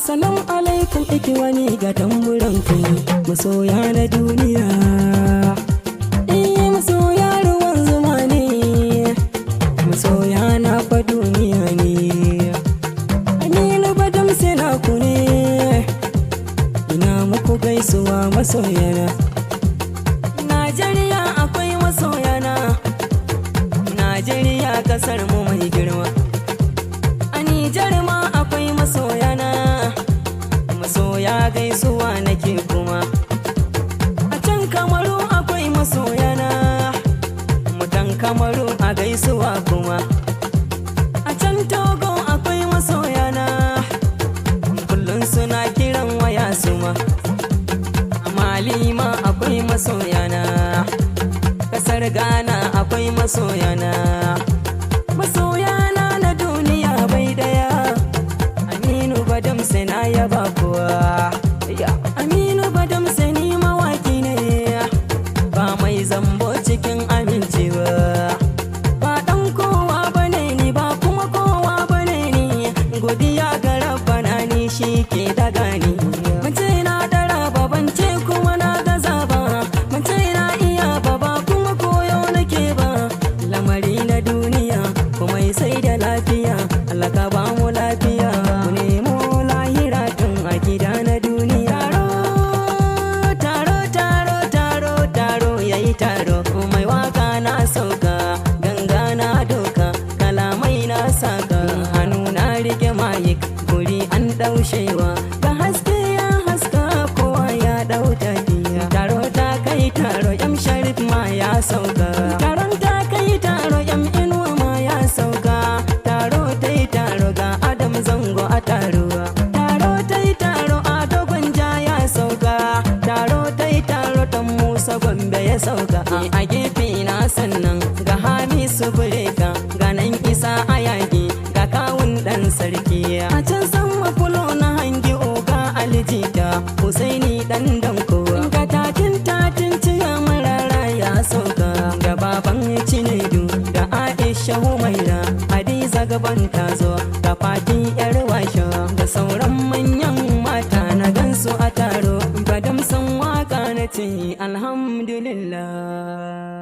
Assalamu alaikum ikiwani ga tamburanku masoya na duniya. Masoya ruwan zuma ne, masoya na fa duniya ne. Aminu Badam sai naku ne, ina muku gaisuwa masoyana. Najeriya akwai masoyana, Najeriya kasar mu mai girma. A Nijar ma akwai masoyana, masoya gaisuwa nake kuma. A can Kamaru akwai masoyana, mutan Kamaru a gaisuwa kuma. A can Togo akwai masoyana, kullum suna kiran waya suma. A Mali ma akwai masoyana, kasar Ghana akwai masoyana. Masoyana na duniya bai daya, Aminu Badam sai na yaba kuwa. Aminu Badam sai ni mawaki ne, ba mai zambo cikin amincewa. Ba dan kowa bane ni, ba kuma kowa bane ni, godiya ga Rabbana ni shi ke daga ni. Mace na dara ba ban ce kuma na gaza ba, mace na iya ba ba kuma koyo nake ba. Lamari na duniya kuma sai da lafiya, Allah ka ba mu lafiya, mu nemo lahira tun a gida na duniya. Taro taro taro taro yayi taro, mai waka na sauka, ganga na doka, kalamai na saka, hannu na rike mayik, guri an daushewa, ga haske ya haska kowa ya dau tafiya. Taro ta kai taro, yam Sharif ma ya sauka, taron ta kai taro, yam Inuwa ma ya sauka. Taro ta yi taro, ga Adam Zango a taruwa. Taro ta yi taro, a dogon ja ya sauka. Taro ta yi taro, dan Musa Gombe ya sauka. A gefe na sannan ga Hamisu Bureka, ga nan Isa Ayagi, ga kawun dan sarki. A can sama fulo na hangi oga Alijita, Husaini dan danko, ga tatin ciya marara ya sauka. Ga baban Cinedu, da Aisha Humaira, Hadiza gaban tazo, ga Fati yar washa, da sauran manyan mata na gansu a taro. Badam san waka na ce alhamdulillah.